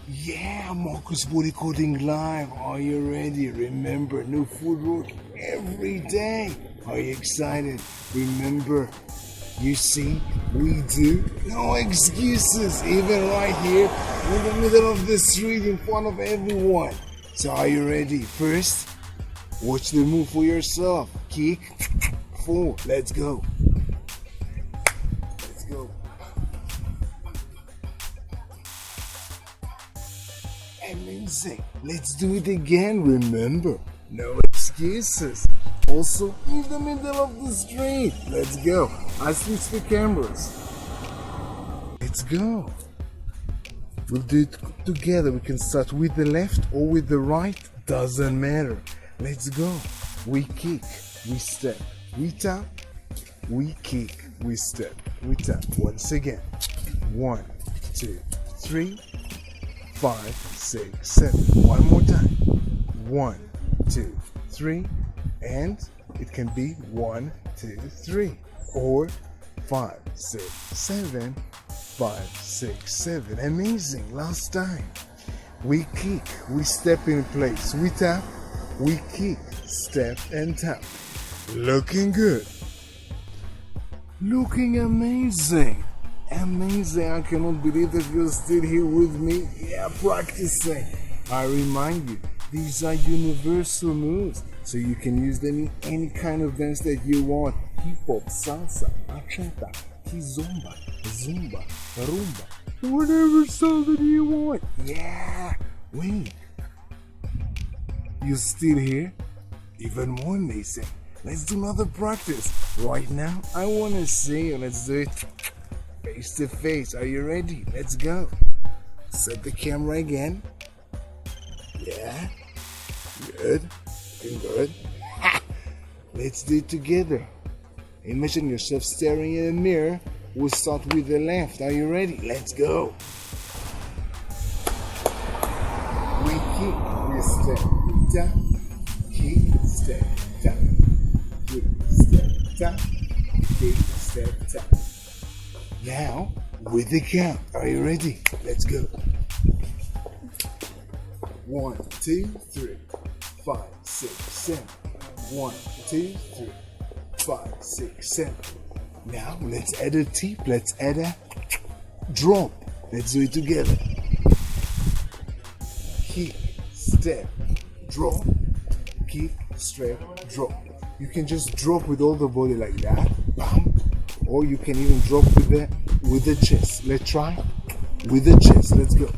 Yeah, Marcus Body Coding Live. Are you ready? Remember, new footwork every day. Are you excited? Remember, you see, we do. No excuses, even right here in the middle of the street in front of everyone. So are you ready? First, watch the move for yourself. Kick, 4, let's go. Let's go. Amazing. Let's do it again. Remember, no excuses. Also, in the middle of the street. Let's go. I switch the cameras. Let's go. We'll do it together. We can start with the left or with the right. Doesn't matter. Let's go. We kick. We step. We tap. We kick. We step. We tap. Once again. 1, 2, 3, 5, 6, 7. One more time. 1, 2, 3. And it can be 1, 2, 3. Or 5, 6, 7. 5, 6, 7. Amazing. Last time. We kick. We step in place. We tap. We kick. Step and tap. Looking good. Looking amazing. Amazing. I cannot believe that you're still here with me. Yeah, practicing. I remind you, these are universal moves, so you can use them in any kind of dance that you want. Hip hop, salsa, bachata, Kizomba, Zumba, rumba, whatever song that you want. Yeah. Wait. You still here? Even more amazing. Let's do another practice. Right now, I want to see you. Let's do it face to face. Are you ready? Let's go. Set the camera again. Yeah. Good. Looking good. Let's do it together. Imagine yourself staring in a mirror. We'll start with the left. Are you ready? Let's go. We kick, we step, we tap. Kick, step, tap. Kick, step, tap. Kick, step, tap. Now, with the count. Are you ready? Let's go. 1, 2, 3, 5, 6, 7. 1, 2, 3, 5, 6, 7. Now, let's add a tip. Let's add a drop. Let's do it together. Kick, step, drop. Kick, step, drop. You can just drop with all the body like that. Bam. Or you can even drop with the chest. Let's try with the chest. Let's go.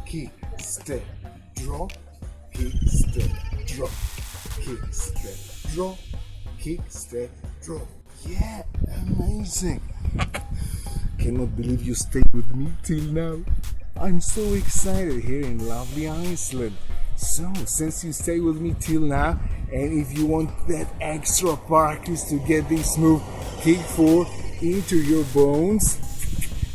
Kick, step, drop. Kick, step, drop. Kick, step, drop. Kick, step, drop. Yeah, amazing. Cannot believe you stayed with me till now. I'm so excited here in lovely Iceland. So, since you stay with me till now, and if you want that extra practice to get this move kick 4 into your bones,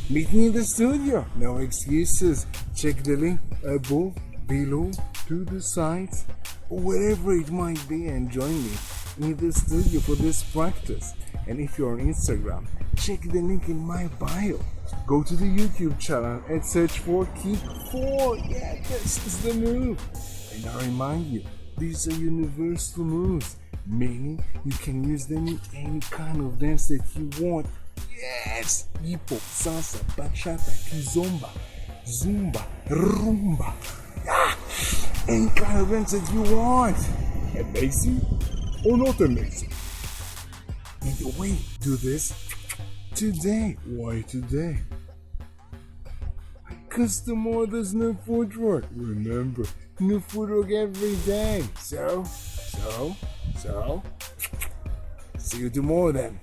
meet me in the studio. No excuses. Check the link above, below, to the sides, or wherever it might be, and join me in the studio for this practice. And if you're on Instagram, check the link in my bio. Go to the YouTube channel and search for Kick 4. Yeah, this is the move. And I remind you, these are universal moves, meaning you can use them in any kind of dance that you want. Yes! Hip hop, salsa, bachata, kizomba, zumba, rumba. Ah, any kind of dance that you want. Amazing or not amazing? Either way, do this today. Why today? Because tomorrow there's no footwork. Remember, new footwork every day. So, see you tomorrow then.